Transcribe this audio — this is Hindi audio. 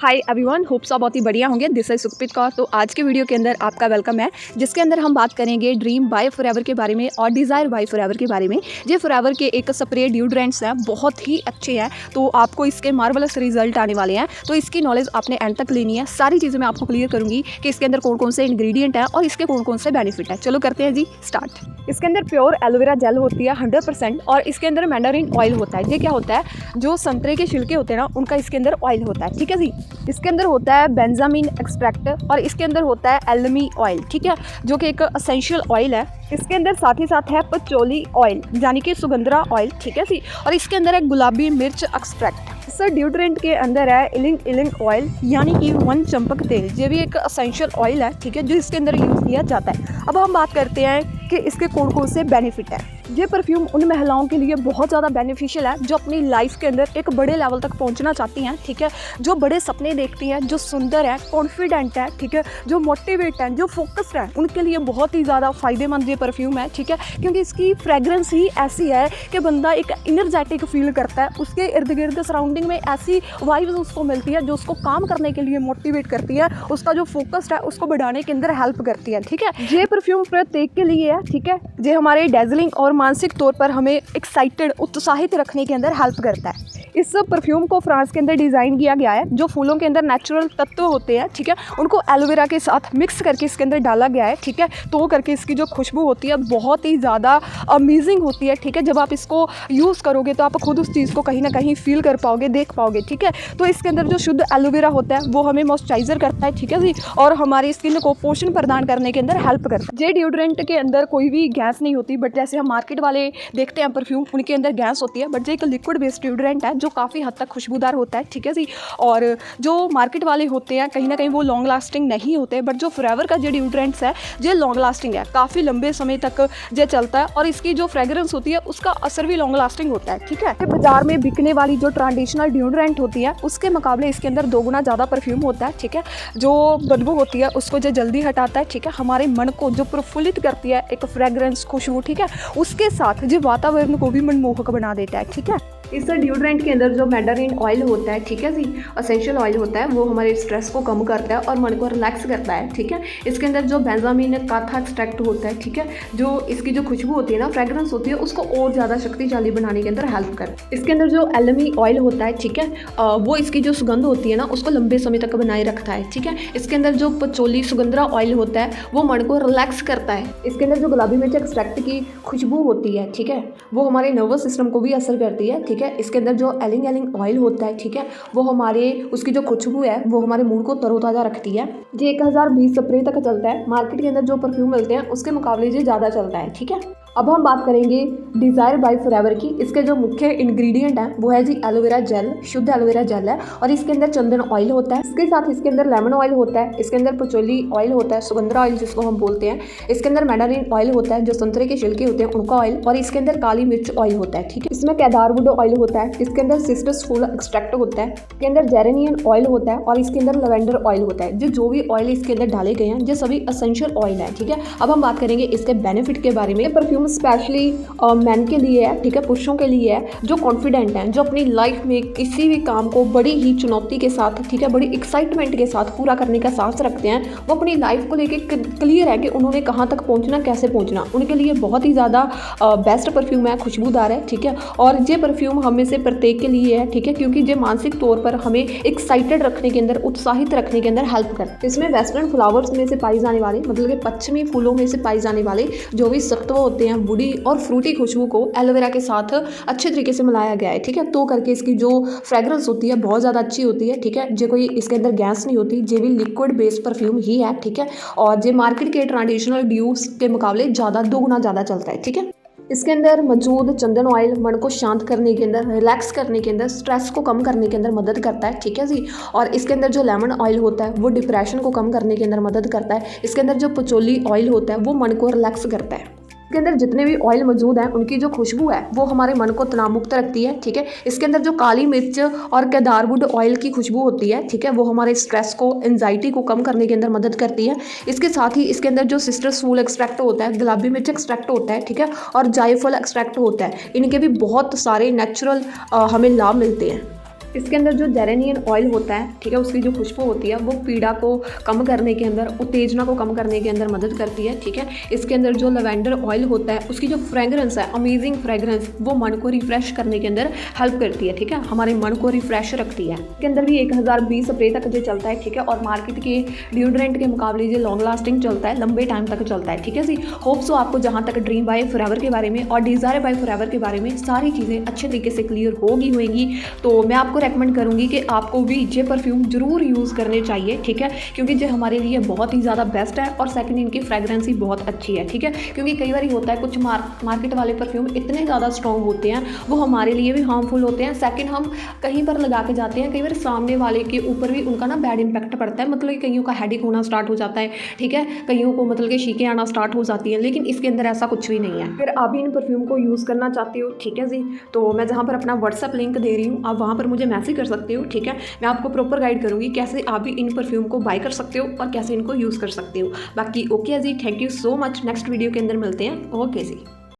हाय एवरीवन, होप्स आप बहुत ही बढ़िया होंगे। This is Sukhpreet Kaur. तो आज के वीडियो के अंदर आपका वेलकम है, जिसके अंदर हम बात करेंगे ड्रीम बाय फॉरएवर के बारे में और डिज़ायर बाय फॉरएवर के बारे में। ये फॉरएवर के एक स्प्रे डिओड्रेंट्स हैं, बहुत ही अच्छे हैं। तो आपको इसके मार्वलस रिजल्ट आने वाले हैं। तो इसकी नॉलेज आपने एंड तक लेनी है। सारी चीज़ें मैं आपको क्लियर करूँगी कि इसके अंदर कौन कौन से इंग्रेडिएंट हैं और इसके कौन कौन से बेनिफिट है। चलो करते हैं जी स्टार्ट। इसके अंदर प्योर एलोवेरा जेल होती है 100% और इसके अंदर मैंडारिन ऑयल होता है। ये क्या होता है, जो संतरे के छिलके होते हैं ना, उनका इसके अंदर ऑयल होता है। ठीक है जी। इसके अंदर होता है बेंजामिन एक्सट्रैक्ट और इसके अंदर होता है एलमी ऑयल, ठीक है, जो कि एक असेंशियल ऑयल है। इसके अंदर साथ ही साथ है पचोली ऑयल यानी कि सुगंधरा ऑयल, ठीक है जी। और इसके अंदर है गुलाबी मिर्च एक्सट्रैक्ट। सर डिओड्रेंट के अंदर है इलिंग ऑयल यानी कि वन चंपक तेल। ये भी एक असेंशियल ऑयल है, ठीक है, जो इसके अंदर यूज़ किया जाता है। अब हम बात करते हैं कि इसके कौन कौन से बेनिफिट है। ये परफ्यूम उन महिलाओं के लिए बहुत ज़्यादा बेनिफिशियल है जो अपनी लाइफ के अंदर एक बड़े लेवल तक पहुंचना चाहती हैं, ठीक है, जो बड़े सपने देखती हैं, जो सुंदर है, कॉन्फिडेंट है, ठीक है, जो मोटिवेट है, जो फोकस्ड है, उनके लिए बहुत ही ज़्यादा फ़ायदेमंद ये परफ्यूम है, ठीक है, क्योंकि इसकी फ्रेगरेंस ही ऐसी है कि बंदा एक इनर्जेटिक फील करता है। उसके इर्द गिर्द सराउंडिंग में ऐसी वाइब्स उसको मिलती है जो उसको काम करने के लिए मोटिवेट करती है, उसका जो फोकस्ड है उसको बढ़ाने के अंदर हेल्प करती है, ठीक है। ये परफ्यूम प्रत्येक के लिए है, ठीक है, ये हमारे डेजलिंग और मानसिक तौर पर हमें एक्साइटेड उत्साहित रखने के अंदर हेल्प करता है। इस परफ्यूम को फ्रांस के अंदर डिज़ाइन किया गया है। जो फूलों के अंदर नेचुरल तत्व होते हैं, ठीक है, उनको एलोवेरा के साथ मिक्स करके इसके अंदर डाला गया है, ठीक है। तो करके इसकी जो खुशबू होती है बहुत ही ज़्यादा अमेजिंग होती है, ठीक है। जब आप इसको यूज़ करोगे तो आप खुद उस चीज़ को कहीं ना कहीं फील कर पाओगे, देख पाओगे, ठीक है। तो इसके अंदर जो शुद्ध एलोवेरा होता है वो हमें मॉइस्चराइजर करता है, ठीक है जी, और हमारी स्किन को पोषण प्रदान करने के अंदर हेल्प करता है। ये डिओड्रेंट के अंदर कोई भी गैस नहीं होती, बट जैसे हम मार्केट वाले देखते हैं परफ्यूम, उनके अंदर गैस होती है, बट ये एक लिक्विड बेस्ड डिओड्रेंट है जो काफ़ी हद तक खुशबूदार होता है, ठीक है जी। और जो मार्केट वाले होते हैं कहीं ना कहीं वो लॉन्ग लास्टिंग नहीं होते, बट जो फॉरएवर का जो डिओड्रेंट्स है ये लॉन्ग लास्टिंग है, काफ़ी लंबे समय तक ये चलता है और इसकी जो फ्रेगरेंस होती है उसका असर भी लॉन्ग लास्टिंग होता है, ठीक है। बाजार में बिकने वाली जो ट्रेडिशनल डिओड्रेंट होती है उसके मुकाबले इसके अंदर 2 गुना ज़्यादा परफ्यूम होता है, ठीक है। जो बदबू होती है उसको जो जल्दी हटाता है, ठीक है, हमारे मन को जो प्रफुल्लित करती है एक फ्रेगरेंस खुशबू, ठीक है, उसके साथ जो वातावरण को भी मनमोहक बना देता है, ठीक है। इस डिओड्रेंट के अंदर जो मैंडारिन ऑयल होता है, ठीक है जी, असेंशियल ऑयल होता है, वो हमारे स्ट्रेस को कम करता है और मन को रिलैक्स करता है, ठीक है। इसके अंदर जो बेंजामिन काथा एक्सट्रैक्ट होता है, ठीक है, जो इसकी जो खुशबू होती है ना, फ्रेगरेंस होती है, उसको और ज़्यादा शक्तिशाली बनाने के अंदर हेल्प करता है। इसके अंदर जो एलमी ऑयल होता है, ठीक है, वो इसकी जो सुगंध होती है ना उसको लंबे समय तक बनाए रखता है, ठीक है। इसके अंदर जो पचोली सुगंधरा ऑयल होता है वो मन को रिलैक्स करता है। इसके अंदर जो गुलाबी मिर्च एक्सट्रैक्ट की खुशबू होती है, ठीक है, वो हमारे नर्वस सिस्टम को भी असर करती है, ठीक है। इसके अंदर जो एलिंग ऑयल होता है, ठीक है, वो हमारे उसकी जो खुशबू है वो हमारे मूड को तरोताज़ा रखती है। ये 1020 स्प्रे तक चलता है। मार्केट के अंदर जो परफ्यूम मिलते हैं उसके मुकाबले ये ज़्यादा चलता है, ठीक है। अब हम बात करेंगे डिज़ायर बाय फॉरएवर की। इसके जो मुख्य इंग्रेडिएंट है वो है जी एलोवेरा जेल, शुद्ध एलोवेरा जेल है और इसके अंदर चंदन ऑयल होता है। इसके साथ इसके अंदर लेमन ऑयल होता है, इसके अंदर पचोली ऑयल होता है, सुगंधरा ऑयल जिसको हम बोलते हैं, इसके अंदर मैंडारिन ऑयल होता है, जो संतरे के छिलके होते हैं उनका ऑयल, और इसके अंदर काली मिर्च ऑयल होता है, ठीक है। इसमें केदारवुड ऑयल होता है, इसके अंदर सिस्टस फूल एक्सट्रैक्ट होता है, इसके अंदर जेरेनियन ऑयल होता है और इसके अंदर लवेंडर ऑयल होता है। जो भी ऑयल इसके अंदर डाले गए हैं ये सभी असेंशियल ऑयल है, ठीक है। अब हम बात करेंगे इसके बेनिफिट के बारे में। परफ्यूम स्पेशली मैन के लिए है, ठीक है, पुरुषों के लिए है, जो कॉन्फिडेंट हैं, जो अपनी लाइफ में किसी भी काम को बड़ी ही चुनौती के साथ, ठीक है, बड़ी एक्साइटमेंट के साथ पूरा करने का साहस रखते हैं। वो अपनी लाइफ को लेके क्लियर है कि उन्होंने कहाँ तक पहुँचना, कैसे पहुँचना, उनके लिए बहुत ही ज़्यादा बेस्ट परफ्यूम है, खुशबूदार है, ठीक है। और ये परफ्यूम हमें से प्रत्येक के लिए है, ठीक है, क्योंकि ये मानसिक तौर पर हमें एक्साइटेड रखने के अंदर, उत्साहित रखने के अंदर हेल्प करता है। इसमें वेस्टर्न फ्लावर्स में से पाई जाने वाले, मतलब कि पश्चिमी फूलों में से पाई जाने वाले जो भी सत्व होते हैं, वुडी और फ्रूटी खुशबू को एलोवेरा के साथ अच्छे तरीके से मिलाया गया है, ठीक है। तो करके इसकी जो फ्रेगरेंस होती है बहुत ज़्यादा अच्छी होती है, ठीक है। जो कोई इसके अंदर गैस नहीं होती, ये भी लिक्विड बेस्ड परफ्यूम ही है, ठीक है। और ये मार्केट के ट्रेडिशनल ड्यूस के मुकाबले ज़्यादा 2 गुना ज़्यादा चलता है, ठीक है। इसके अंदर मौजूद चंदन ऑयल मन को शांत करने के अंदर, रिलैक्स करने के अंदर, स्ट्रेस को कम करने के अंदर मदद करता है, ठीक है जी। और इसके अंदर जो लेमन ऑयल होता है वो डिप्रेशन को कम करने के अंदर मदद करता है। इसके अंदर जो पचोली ऑयल होता है वो मन को रिलैक्स करता है। इसके अंदर जितने भी ऑयल मौजूद हैं उनकी जो खुशबू है वो हमारे मन को तनाव मुक्त रखती है, ठीक है। इसके अंदर जो काली मिर्च और केदारवुड ऑयल की खुशबू होती है, ठीक है, वो हमारे स्ट्रेस को, एंजाइटी को कम करने के अंदर मदद करती है। इसके साथ ही इसके अंदर जो सिस्टर्स फूल एक्सट्रैक्ट होता है, गुलाबी मिर्च एक्सट्रैक्ट होता है, ठीक है, और जायफल एक्सट्रैक्ट होता है। इनके भी बहुत सारे नेचुरल हमें लाभ मिलते हैं। इसके अंदर जो जेरेनियन ऑयल होता है, ठीक है, उसकी जो खुशबू होती है वो पीड़ा को कम करने के अंदर, उत्तेजना को कम करने के अंदर मदद करती है, ठीक है। इसके अंदर जो लैवेंडर ऑयल होता है उसकी जो फ्रेगरेंस है, अमेजिंग फ्रेगरेंस, वो मन को रिफ्रेश करने के अंदर हेल्प करती है, ठीक है, हमारे मन को रिफ्रेश रखती है। इसके अंदर भी 1020 स्प्रे तक जो चलता है, ठीक है, और मार्केट के डिओड्रेंट के मुकाबले जो लॉन्ग लास्टिंग चलता है, लंबे टाइम तक चलता है, ठीक है जी। होप सो आपको जहाँ तक ड्रीम बाय फॉरएवर के बारे में और डिज़ायर बाय फॉरएवर के बारे में सारी चीज़ें अच्छे तरीके से क्लियर होगी, तो मैं आपको रेकमेंड करूँगी कि आपको भी ये परफ्यूम ज़रूर यूज़ करने चाहिए, ठीक है, क्योंकि ये हमारे लिए बहुत ही ज़्यादा बेस्ट है और सेकंड इनकी फ्रेगरेंस ही बहुत अच्छी है, ठीक है। क्योंकि कई बार होता है कुछ मार्केट वाले परफ्यूम इतने ज़्यादा स्ट्रॉन्ग होते हैं, वो हमारे लिए भी हार्मफुल होते हैं। सेकंड, हम कहीं पर लगा के जाते हैं, कई बार सामने वाले के ऊपर भी उनका ना बैड इंपैक्ट पड़ता है, मतलब कि कईयों का हेडेक होना स्टार्ट हो जाता है, ठीक है, कईयों को मतलब कि छींकें आना स्टार्ट हो जाती हैं, लेकिन इसके अंदर ऐसा कुछ भी नहीं है। फिर आप भी इन परफ्यूम को यूज़ करना चाहते हो, ठीक है जी, तो मैं जहाँ पर अपना व्हाट्सएप लिंक दे रही हूँ, आप वहाँ पर मुझे मैसेज कर सकते हो, ठीक है। मैं आपको प्रॉपर गाइड करूँगी कैसे आप भी इन परफ्यूम को बाय कर सकते हो और कैसे इनको यूज़ कर सकते हो। बाकी ओके जी, thank you so much. Next video के अंदर मिलते हैं। ओके जी।